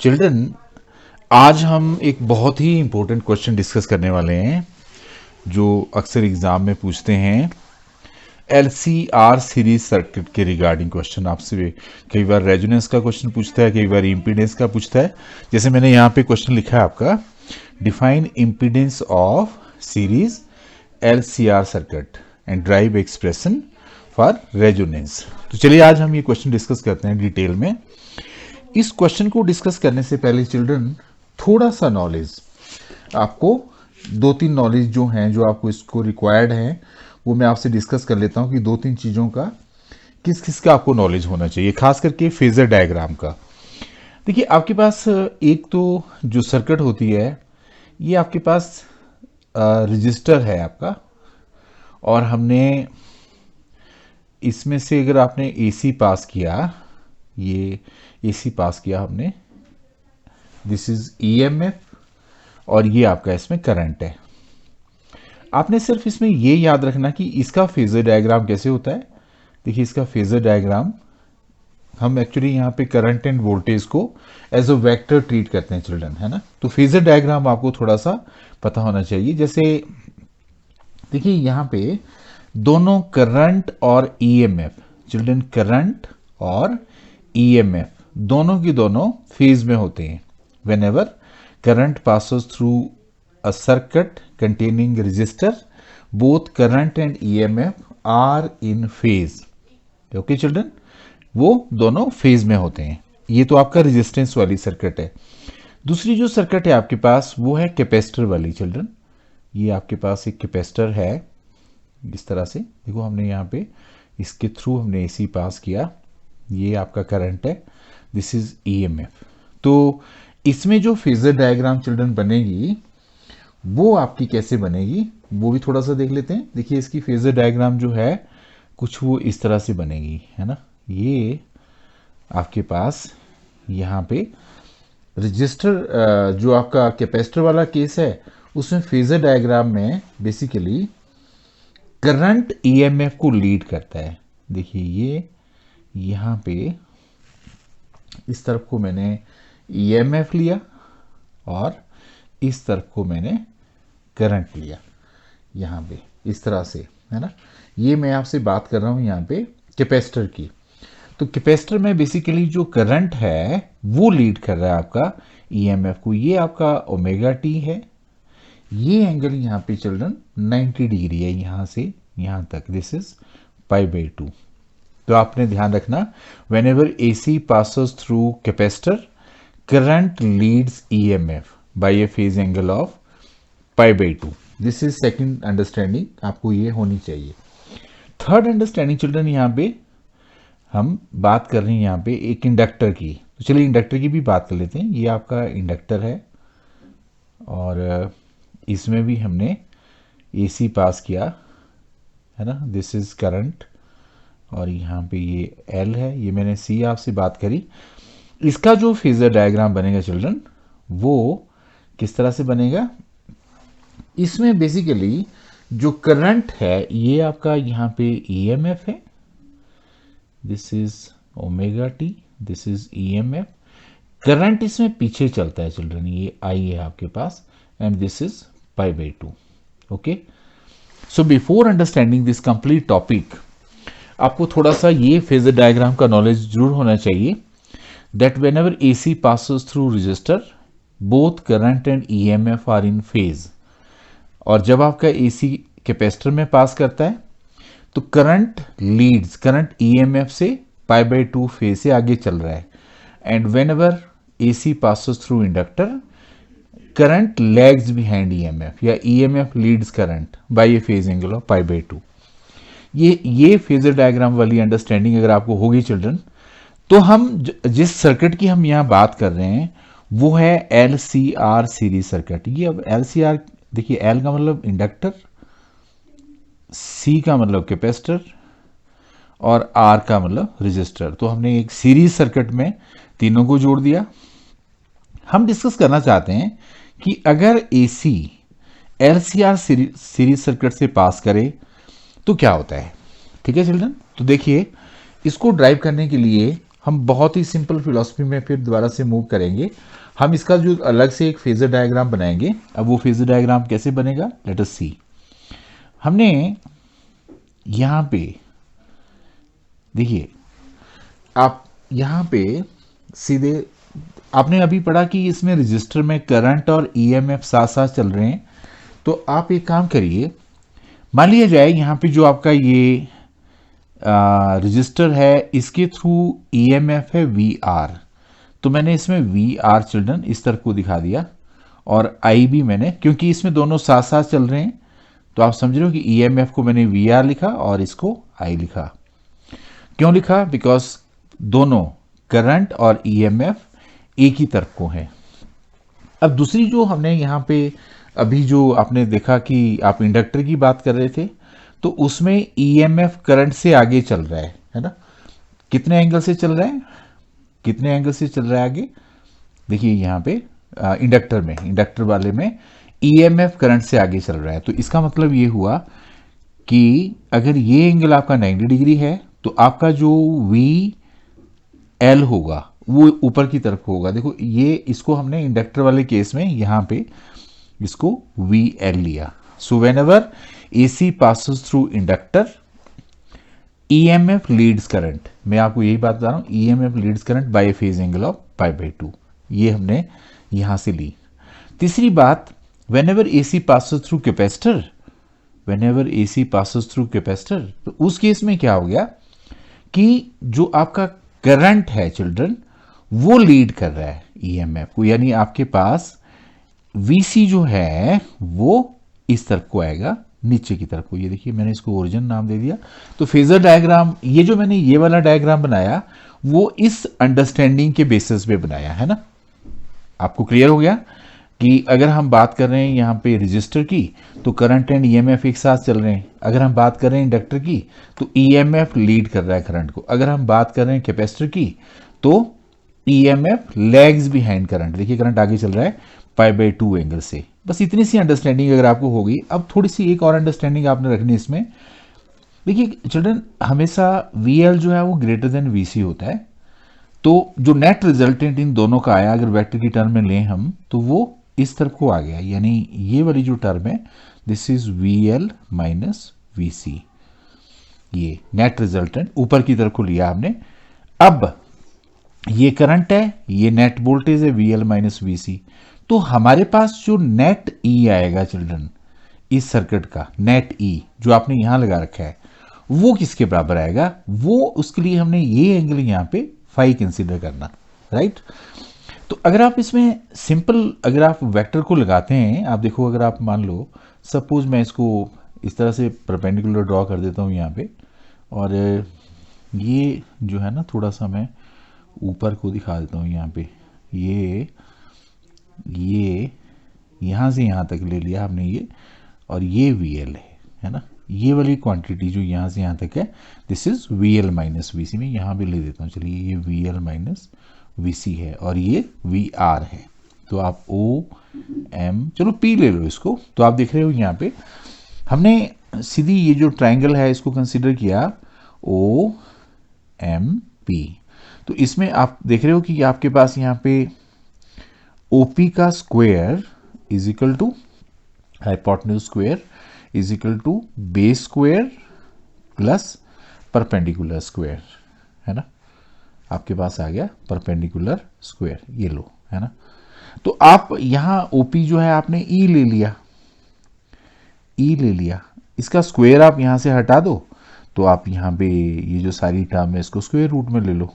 Children, आज हम एक बहुत ही इंपॉर्टेंट क्वेश्चन डिस्कस करने वाले हैं जो अक्सर एग्जाम में पूछते हैं। LCR सीरीज सर्किट के रिगार्डिंग क्वेश्चन आपसे कई बार रेजोनेंस का क्वेश्चन पूछता है, कई बार इम्पीडेंस का पूछता है। जैसे मैंने यहाँ पे क्वेश्चन लिखा है आपका, define impedance of series LCR circuit and drive expression for resonance. तो चलिए आज हम ये क्वेश्चन डिस्कस करते हैं डिटेल में। इस क्वेश्चन को डिस्कस करने से पहले चिल्ड्रन थोड़ा सा नॉलेज आपको, दो तीन नॉलेज जो हैं जो आपको इसको रिक्वायर्ड है वो मैं आपसे डिस्कस कर लेता हूं कि दो तीन चीज़ों का किस किस का आपको नॉलेज होना चाहिए, खास करके फेजर डायग्राम का। देखिए, आपके पास एक तो जो सर्किट होती है ये आपके पास रजिस्टर है आपका, और हमने इसमें से अगर आपने AC पास किया, ये AC पास किया हमने, दिस इज EMF, और ये आपका इसमें करंट है। आपने सिर्फ इसमें ये याद रखना कि इसका फेजर डायग्राम कैसे होता है। देखिए, इसका फेजर डायग्राम हम एक्चुअली यहाँ पे करंट एंड वोल्टेज को एज अ वेक्टर ट्रीट करते हैं चिल्ड्रन, है ना। तो फेजर डायग्राम आपको थोड़ा सा पता होना चाहिए। जैसे देखिए यहाँ पे दोनों करंट और EMF, चिल्ड्रन करंट और EMF दोनों की दोनों फेज में होते हैं। whenever current passes through a circuit containing resistor, both current and EMF are in phase. Okay children, वो दोनों फेज में होते हैं। ये तो आपका रेजिस्टेंस वाली सर्किट है। दूसरी जो सर्किट है आपके पास वो है कैपेसिटर वाली चिल्ड्रन। ये आपके पास एक कैपेसिटर है इस तरह से, देखो हमने यहाँ पे इसके थ्रू हमने AC पास किया, ये आपका करंट है, दिस इज EMF। तो इसमें जो फेजर डायग्राम चिल्ड्रन बनेगी वो आपकी कैसे बनेगी वो भी थोड़ा सा देख लेते हैं। देखिए, इसकी फेजर डायग्राम जो है कुछ वो इस तरह से बनेगी, है ना। ये आपके पास यहाँ पे रजिस्टर, जो आपका कैपेसिटर वाला केस है उसमें फेजर डायग्राम में बेसिकली करंट EMF को लीड करता है। देखिए, ये यहाँ पे इस तरफ को मैंने EMF लिया और इस तरफ को मैंने करंट लिया, यहाँ पे इस तरह से, है ना। ये मैं आपसे बात कर रहा हूँ यहाँ पे कैपेसिटर की। तो कैपेसिटर में बेसिकली जो करंट है वो लीड कर रहा है आपका EMF को। ये आपका ओमेगा टी है। ये एंगल यहाँ पे चिल्ड्रन 90 डिग्री है, यहाँ से यहाँ तक, दिस इज π/2। तो आपने ध्यान रखना, whenever AC passes through capacitor, current leads EMF by a phase angle of π/2। This is second understanding, आपको ये होनी चाहिए। थर्ड अंडरस्टैंडिंग चिल्ड्रन, यहाँ पे हम बात कर रहे हैं यहाँ पे एक इंडक्टर की। तो चलिए इंडक्टर की भी बात कर लेते हैं। ये आपका इंडक्टर है और इसमें भी हमने AC पास किया, है ना, दिस इज करंट, और यहाँ पे ये L है, ये मैंने C आपसे बात करी। इसका जो फेजर डायग्राम बनेगा चिल्ड्रन वो किस तरह से बनेगा। इसमें बेसिकली जो करंट है ये आपका यहाँ पे EMF है, this is omega T, this is EMF। Current इसमें पीछे चलता है चिल्ड्रन, ये I है आपके पास, and this is π/2। Okay, so before understanding this complete topic आपको थोड़ा सा ये फेजर डायग्राम का नॉलेज जरूर होना चाहिए, that whenever AC passes through resistor, both current and EMF are in phase। और जब आपका AC कैपेसिटर में पास करता है तो करंट लीड्स, करंट EMF से π/2 फेज से आगे चल रहा है, and whenever AC passes through inductor, current lags behind EMF, या EMF leads current by a phase angle of π/2। ये फेजर डायग्राम वाली अंडरस्टैंडिंग अगर आपको होगी चिल्ड्रन, तो हम जिस सर्किट की हम यहाँ बात कर रहे हैं वो है LCR सीरीज सर्किट। ये अब LCR, देखिए L का मतलब इंडक्टर, C का मतलब कैपेसिटर, और R का मतलब रजिस्टर। तो हमने एक सीरीज सर्किट में तीनों को जोड़ दिया। हम डिस्कस करना चाहते हैं कि अगर AC LCR सीरीज सर्किट से पास करे तो क्या होता है। ठीक है चिल्ड्रन, तो देखिए इसको ड्राइव करने के लिए हम बहुत ही सिंपल फिलॉसफी में फिर दोबारा से मूव करेंगे। हम इसका जो अलग से एक फेजर डायग्राम बनाएंगे। अब वो फेजर डायग्राम कैसे बनेगा, लेट अस सी। हमने यहाँ पे देखिए, आप यहाँ पे सीधे आपने अभी पढ़ा कि इसमें रजिस्टर में करंट और ईएमएफ साथ साथ चल रहे हैं। तो आप एक काम करिए, मान लिया जाए यहाँ पे जो आपका ये रजिस्टर है, इसके थ्रू ईएमएफ है वी आर। तो मैंने इसमें वी आर चिल्ड्रन इस तरफ को दिखा दिया, और आई भी मैंने, क्योंकि इसमें दोनों साथ साथ चल रहे हैं तो आप समझ रहे हो कि ईएमएफ को मैंने वी आर लिखा और इसको आई लिखा। क्यों लिखा, बिकॉज दोनों करंट और ईएमएफ एक ही तरफ को है। अब दूसरी जो हमने यहाँ पे अभी जो आपने देखा कि आप इंडक्टर की बात कर रहे थे, तो उसमें ईएमएफ करंट से आगे चल रहा है ना। कितने एंगल से चल रहा है, कितने एंगल से चल रहा है आगे, देखिए यहाँ पे इंडक्टर में, इंडक्टर वाले में ईएमएफ करंट से आगे चल रहा है। तो इसका मतलब ये हुआ कि अगर ये एंगल आपका 90 डिग्री है तो आपका जो वी एल होगा वो ऊपर की तरफ होगा। देखो ये, इसको हमने इंडक्टर वाले केस में यहाँ पे इसको वी एल लिया। So whenever AC passes through inductor, EMF leads current, मैं आपको यही बात बता रहा हूँ, EMF leads current by phase angle of π/2। ये हमने यहां से ली। तीसरी बात, whenever AC passes through capacitor, whenever AC passes through capacitor, तो उस केस में क्या हो गया कि जो आपका करंट है चिल्ड्रन, वो लीड कर रहा है ईएमएफ को, यानी आपके पास वीसी जो है वो इस तरफ को आएगा, नीचे की तरफ को। ये देखिए मैंने इसको ओरिजिन नाम दे दिया। तो फेजर डायग्राम, ये जो मैंने ये वाला डायग्राम बनाया वो इस अंडरस्टैंडिंग के बेसिस पे बनाया है ना। आपको क्लियर हो गया कि अगर हम बात कर रहे हैं यहाँ पे रजिस्टर की, तो करंट एंड ईएमएफ एक साथ चल रहे हैं। अगर हम बात कर रहे हैं इंडक्टर की, तो ईएमएफ लीड कर रहा है करंट को। अगर हम बात कर रहे हैं कैपेसिटर की, तो ईएमएफ लैग्स बिहाइंड करंट। देखिए करंट आगे चल रहा है π/2 एंगल से। बस इतनी सी अंडरस्टैंडिंग अगर आपको होगी। अब थोड़ी सी एक और अंडरस्टैंडिंग आपने रखनी इसमें। देखिए चिल्ड्रन, हमेशा वीएल जो है वो ग्रेटर देन वीसी होता है। तो जो नेट रिजल्टेंट इन दोनों का आया, अगर वेक्टर की टर्म में लें हम, तो वो इस तरफ को आ गया, यानी ये वाली जो टर्म है, this is VL minus VC. ये नेट रिजल्टेंट ऊपर की तरफ को लिया हमने। अब ये करंट है, ये नेट वोल्टेज है वीएल माइनस वीसी। तो हमारे पास जो नेट ई आएगा चिल्ड्रन, इस सर्किट का नेट ई जो आपने यहां लगा रखा है, वो किसके बराबर आएगा, वो उसके लिए हमने ये एंगल यहां पे फाई कंसीडर करना, राइट। तो अगर आप इसमें सिंपल, अगर आप वेक्टर को लगाते हैं, आप देखो, अगर आप मान लो सपोज मैं इसको इस तरह से परपेंडिकुलर ड्रॉ कर देता हूं यहाँ पे, और ये जो है ना थोड़ा सा मैं ऊपर को दिखा देता हूँ यहाँ पे, ये यहाँ से यहाँ तक ले लिया हमने ये, और ये वीएल है ना। ये वाली क्वांटिटी जो यहाँ से यहाँ तक है, this is VL minus VC. में यहाँ भी ले देता हूँ, चलिए ये वीएल माइनस वीसी है, और ये वी आर है। तो आप ओ एम, चलो पी ले लो इसको। तो आप देख रहे हो यहाँ पे हमने सीधी ये जो ट्राइंगल है इसको कंसिडर किया ओ एम पी। तो इसमें आप देख रहे हो कि आपके पास यहाँ पे ओपी का square is equal to hypotenuse square is equal to base square plus perpendicular square, है ना। आपके पास आ गया परपेंडिकुलर स्क्वायर, ये लो, है ना। तो आप यहां ओपी जो है आपने ई ले लिया, ई ले लिया, इसका स्क्वायर आप यहां से हटा दो, तो आप यहां पे ये जो सारी टर्म है इसको स्क्वायर रूट में ले लो।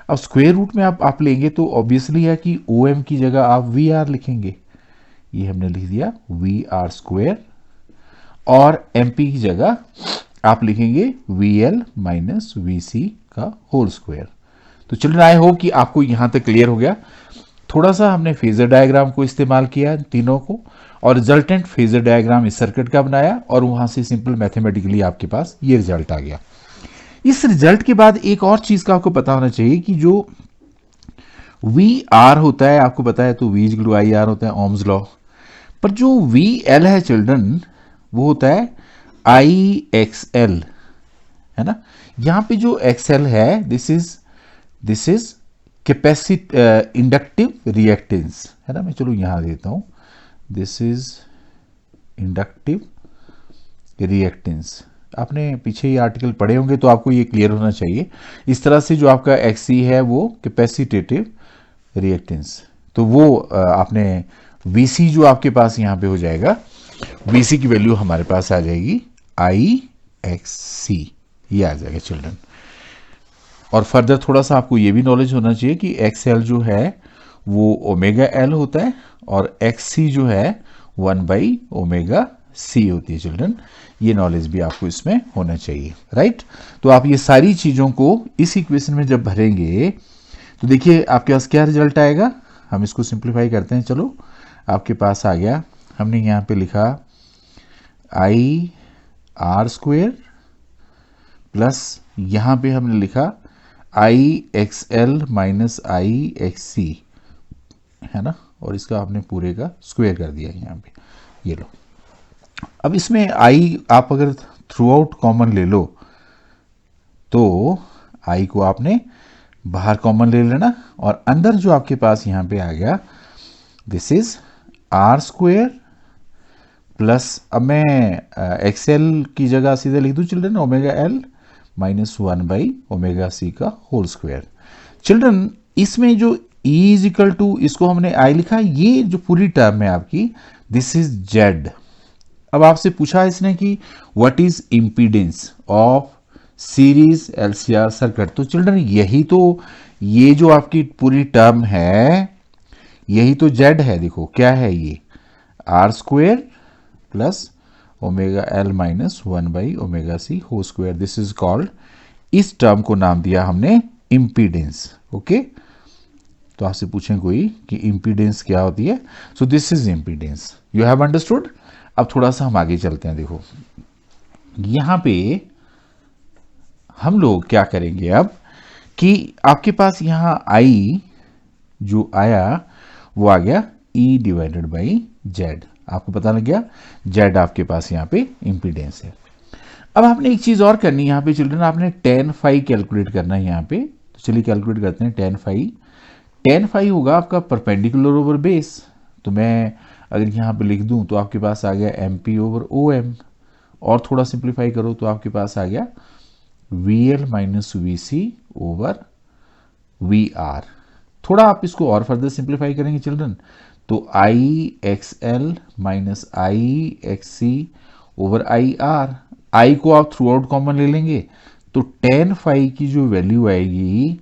अब स्क्वायर रूट में आप लेंगे तो ऑब्वियसली है कि ओ एम की जगह आप वी आर लिखेंगे। ये हमने लिख दिया वी आर स्क्वायर, और एम पी की जगह आप लिखेंगे वी एल माइनस वी सी का होल स्क्वायर। तो चिल्ड्रन, आई होप कि आपको यहां तक क्लियर हो गया। थोड़ा सा हमने फेजर डायग्राम को इस्तेमाल किया तीनों को, और रिजल्टेंट फेजर डायग्राम इस सर्किट का बनाया, और वहां से सिंपल मैथमेटिकली आपके पास ये रिजल्ट आ गया। इस रिजल्ट के बाद एक और चीज का आपको पता होना चाहिए कि जो वी आर होता है, आपको पता है, तो V equal to I R होता है, ओम्स लॉ। पर जो वी एल है चिल्ड्रन, वो होता है आई एक्स एल, है ना। यहां पे जो एक्स एल है, this is this is capacity inductive reactance, है ना। मैं चलो यहां देता हूं, दिस इज इंडक्टिव रिएक्टेंस। आपने पीछे ये आर्टिकल पढ़े होंगे तो आपको ये क्लियर होना चाहिए। इस तरह से जो आपका XC है वो कैपेसिटेटिव रिएक्टेंस, तो वो आपने VC जो आपके पास यहाँ पे हो जाएगा, VC की वैल्यू हमारे पास आ जाएगी IXC, ये आ जाएगा चिल्ड्रन। और फर्दर थोड़ा सा आपको ये भी नॉलेज होना चाहिए कि XL जो है वो ओमेगा L होता है और XC जो है 1/ओमेगा C होती है चिल्ड्रन। ये नॉलेज भी आपको इसमें होना चाहिए, राइट। तो आप ये सारी चीज़ों को इस इक्वेशन में जब भरेंगे तो देखिए आपके पास क्या रिजल्ट आएगा। हम इसको सिंप्लीफाई करते हैं। चलो, आपके पास आ गया, हमने यहाँ पे लिखा IR² प्लस यहाँ पे हमने लिखा IXL माइनस IXC, है ना, और इसका आपने पूरे का स्क्वायर कर दिया यहाँ पे, ये लो। अब इसमें आप अगर थ्रू आउट कॉमन ले लो तो I को आपने बाहर कॉमन ले लेना और अंदर जो आपके पास यहाँ पे आ गया, दिस इज R² प्लस, अब मैं XL की जगह सीधे लिख दूं चिल्ड्रन ओमेगा L माइनस 1/ओमेगा C का होल स्क्वायर। चिल्ड्रन इसमें जो E इज इक्वल टू, इसको हमने I लिखा, ये जो पूरी टर्म है आपकी, दिस इज Z। अब आपसे पूछा इसने कि what is impedance of series LCR circuit. तो चिल्ड्रन यही तो, ये जो आपकी पूरी टर्म है यही तो Z है। देखो क्या है ये, R² plus omega L minus 1/ओमेगा C whole square, this is called, इस टर्म को नाम दिया हमने इम्पीडेंस। ओके, तो आपसे पूछें कोई कि इम्पीडेंस क्या होती है, so this is impedance. You have understood. अब थोड़ा सा हम आगे चलते हैं। देखो यहां पे हम लोग क्या करेंगे अब कि आपके पास यहां I जो आया वो आ गया E/Z। आपको पता लग गया Z आपके पास यहाँ पे इम्पीडेंस है। अब आपने एक चीज और करनी है यहाँ पे चिल्ड्रन, आपने tan phi कैलकुलेट करना है यहाँ पे। तो चलिए कैलकुलेट करते हैं tan phi। tan phi होगा आपका परपेंडिकुलर ओवर बेस। तो मैं अगर यहाँ पे लिख दूं तो आपके पास आ गया MP/OM, और थोड़ा सिंप्लीफाई करो तो आपके पास आ गया VL minus VC over VR। थोड़ा आप इसको और फर्दर सिंप्लीफाई करेंगे चिल्ड्रन तो IXL minus IXC over IR। I को आप थ्रू आउट कॉमन ले लेंगे तो tan phi की जो वैल्यू आएगी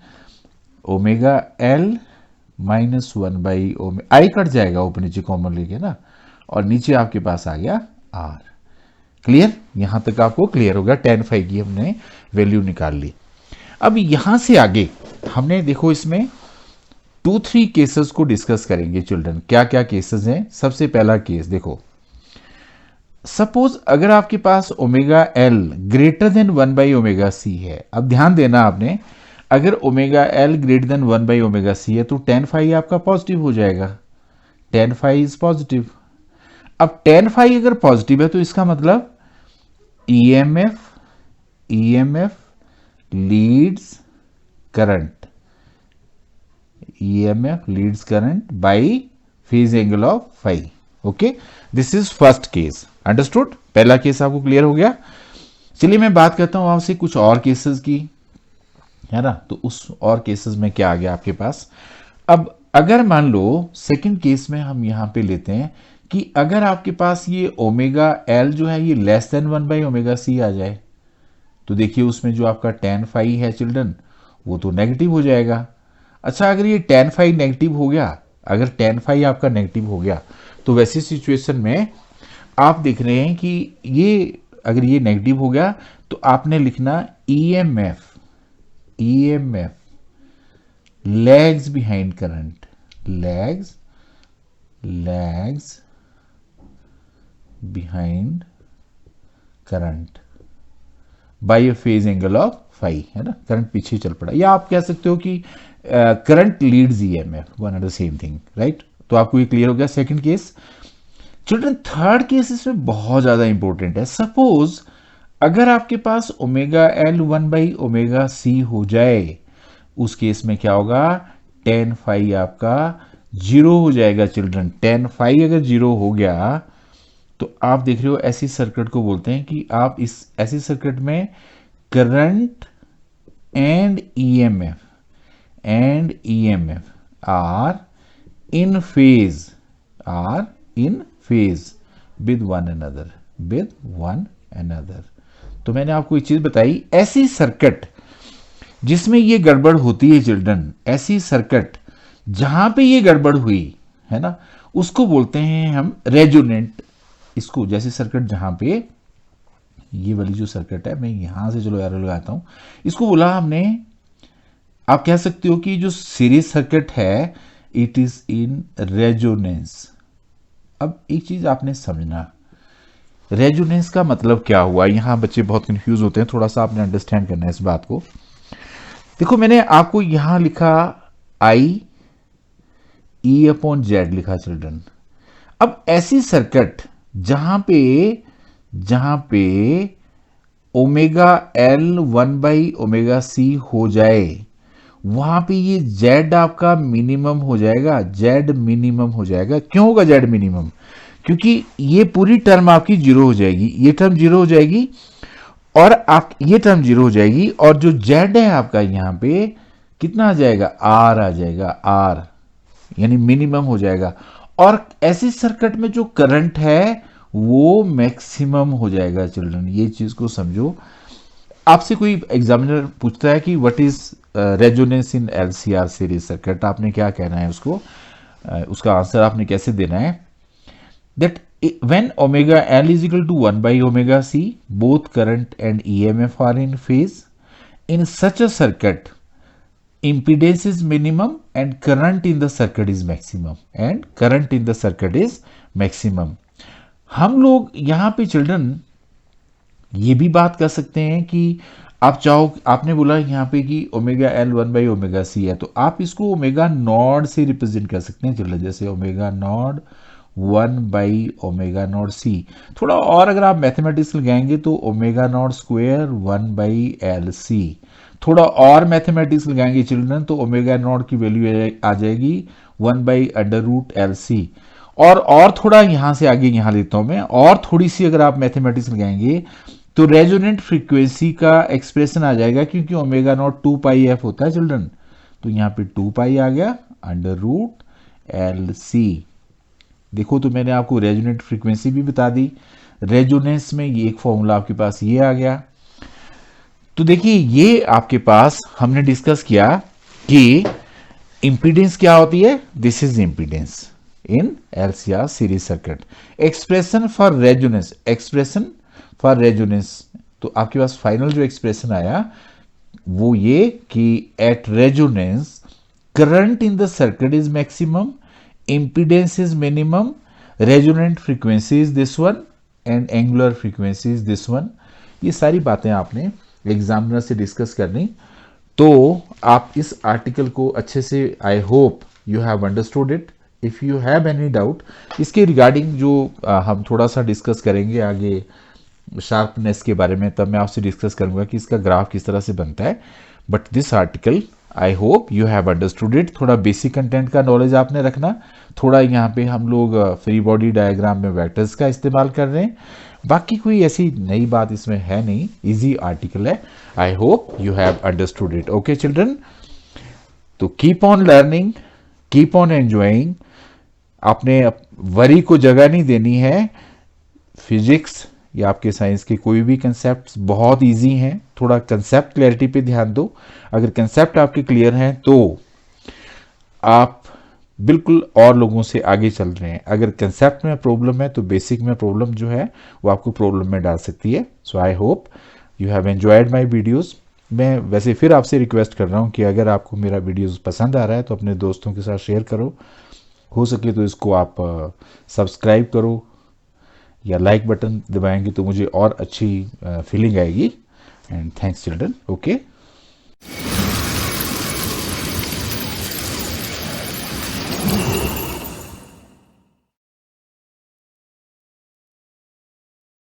ओमेगा L माइनस 1/ओमेगा, I कट जाएगा ऊपर नीचे कॉमन लेके ना, और नीचे आपके पास आ गया R। क्लियर, यहां तक आपको क्लियर होगा। tan phi की हमने वैल्यू निकाल ली। अब यहां से आगे हमने देखो इसमें 2-3 केसेस को डिस्कस करेंगे चिल्ड्रन। क्या क्या केसेस हैं। सबसे पहला केस देखो, सपोज अगर आपके पास ओमेगा L ग्रेटर देन 1/ओमेगा C है। अब ध्यान देना आपने, अगर ओमेगा L ग्रेटर देन 1/ओमेगा C है तो tan phi आपका पॉजिटिव हो जाएगा। tan phi is positive. अब tan phi अगर पॉजिटिव है तो इसका मतलब EMF leads current, EMF leads current by phase angle of phi। Okay, this is first case. Understood, पहला केस आपको क्लियर हो गया। चलिए मैं बात करता हूं आपसे कुछ और केसेस की, है ना। तो उस और केसेस में क्या आ गया आपके पास। अब अगर मान लो सेकंड केस में हम यहां पे लेते हैं कि अगर आपके पास ये ओमेगा L जो है ये लेस देन 1/ओमेगा C आ जाए, तो देखिए उसमें जो आपका tan phi है चिल्ड्रन वो तो नेगेटिव हो जाएगा। अच्छा, अगर ये tan phi नेगेटिव हो गया, अगर tan phi आपका नेगेटिव हो गया तो वैसी सिचुएशन में आप देख रहे हैं कि ये अगर ये नेगेटिव हो गया तो आपने लिखना EMF lags behind current, lags behind current by a phase angle of phi, है ना। करंट पीछे चल पड़ा, या आप कह सकते हो कि current Leeds EMF, one and the same thing, right. तो आपको ये क्लियर हो गया second case. Children third case इसमें बहुत ज्यादा इंपॉर्टेंट है। सपोज अगर आपके पास ओमेगा L 1/ओमेगा C हो जाए उस केस में क्या होगा, tan phi आपका 0 हो जाएगा चिल्ड्रन। tan phi अगर 0 हो गया तो आप देख रहे हो ऐसी सर्किट को बोलते हैं कि आप इस ऐसी सर्किट में current and EMF are in phase, with one another. तो मैंने आपको एक चीज बताई, ऐसी सर्किट जिसमें ये गड़बड़ होती है चिल्ड्रन, ऐसी सर्किट जहां पे ये गड़बड़ हुई है ना, उसको बोलते हैं हम रेजोनेंट। इसको जैसे सर्किट जहां पे ये वाली जो सर्किट है, मैं यहां से चलो एरो लगाता हूं, इसको बोला हमने, आप कह सकते हो कि जो सीरीज सर्किट है इट इज इन रेजोनेंस। अब एक चीज आपने समझना, रेजोनेंस का मतलब क्या हुआ, यहां बच्चे बहुत कंफ्यूज होते हैं, थोड़ा सा आपने अंडरस्टैंड करना है इस बात को। देखो मैंने आपको यहां लिखा आई ई अपॉन जेड लिखा चिल्ड्रन। अब ऐसी सर्किट जहां पे ओमेगा एल 1/ओमेगा c हो जाए, वहां पे ये जेड आपका मिनिमम हो जाएगा, जेड मिनिमम हो जाएगा। क्यों होगा जेड मिनिमम? क्योंकि ये पूरी टर्म आपकी जीरो हो जाएगी, ये टर्म जीरो हो जाएगी और आप ये टर्म जीरो हो जाएगी, और जो जेड है आपका यहां पे कितना आ जाएगा, आर आ जाएगा, आर यानी मिनिमम हो जाएगा। और ऐसी सर्किट में जो करंट है वो मैक्सिमम हो जाएगा चिल्ड्रन, ये चीज को समझो। आपसे कोई एग्जामिनर पूछता है कि what is resonance in LCR series circuit, आपने क्या कहना है उसको, उसका आंसर आपने कैसे देना है, that when omega L is equal to 1/omega c, both current and EMF are in phase. In such a circuit, impedance is minimum and current in the circuit is maximum. हम लोग यहाँ पे children ये भी बात कर सकते हैं कि आप चाहो, आपने बोला यहाँ पे कि ओमेगा एल 1/ओमेगा c है, तो आप इसको ओमेगा नॉड से रिप्रेजेंट कर सकते हैं चिल्ड्रन, जैसे ओमेगा नॉड 1/ओमेगा0c। थोड़ा और अगर आप मैथमेटिक्स लगाएंगे तो ओमेगा नॉट स्क्वायर 1/LC। थोड़ा और मैथमेटिक्स लगाएंगे चिल्ड्रन तो ओमेगा नॉट की वैल्यू आ जाएगी 1/√LC। और थोड़ा यहां से आगे यहां लेता हूं मैं, और थोड़ी सी अगर आप मैथमेटिक्स लगाएंगे तो रेजोनेंट फ्रीक्वेंसी का एक्सप्रेशन आ जाएगा, क्योंकि ओमेगा नॉट 2πf होता है चिल्ड्रन, तो यहां पे 2π आ गया √LC। देखो तो मैंने आपको रेजोनेंट फ्रीक्वेंसी भी बता दी, रेजोनेंस में ये एक फॉर्मूला आपके पास ये आ गया। तो देखिए ये आपके पास हमने डिस्कस किया कि इंपीडेंस क्या होती है, this is impedance in LCR series circuit. Expression for resonance, तो आपके पास फाइनल जो एक्सप्रेशन आया वो ये कि at resonance current in the circuit is maximum, impedance is minimum, resonant frequency is this one and angular frequency is this one। ये सारी बातें आपने एग्जामिनर से डिस्कस करनी। तो आप इस आर्टिकल को अच्छे से, आई hope you have understood it. If you have any doubt इसके रिगार्डिंग जो हम थोड़ा सा डिस्कस करेंगे आगे शार्पनेस के बारे में, तब मैं आपसे डिस्कस करूंगा कि इसका ग्राफ किस तरह से बनता है। But this article I hope you have understood it. थोड़ा बेसिक कंटेंट का नॉलेज आपने रखना, थोड़ा यहाँ पे हम लोग फ्री बॉडी डायग्राम में वेक्टर्स का इस्तेमाल कर रहे हैं, बाकी कोई ऐसी नई बात इसमें है नहीं, इजी आर्टिकल है। I hope you have understood it. Okay children, तो keep on learning, keep on enjoying. आपने वरी को जगह नहीं देनी है। फिजिक्स या आपके साइंस के कोई भी कंसेप्ट बहुत इजी हैं, थोड़ा कंसेप्ट क्लैरिटी पे ध्यान दो। अगर कंसेप्ट आपके क्लियर हैं तो आप बिल्कुल और लोगों से आगे चल रहे हैं। अगर कंसेप्ट में प्रॉब्लम है तो बेसिक में प्रॉब्लम जो है वो आपको प्रॉब्लम में डाल सकती है। So I hope you have enjoyed my videos. मैं वैसे फिर आपसे रिक्वेस्ट कर रहा हूँ कि अगर आपको मेरा वीडियोस पसंद आ रहा है तो अपने दोस्तों के साथ शेयर करो, हो सके तो इसको आप सब्सक्राइब करो या लाइक बटन दबाएंगे तो मुझे और अच्छी फीलिंग आएगी। And thanks children. ओके।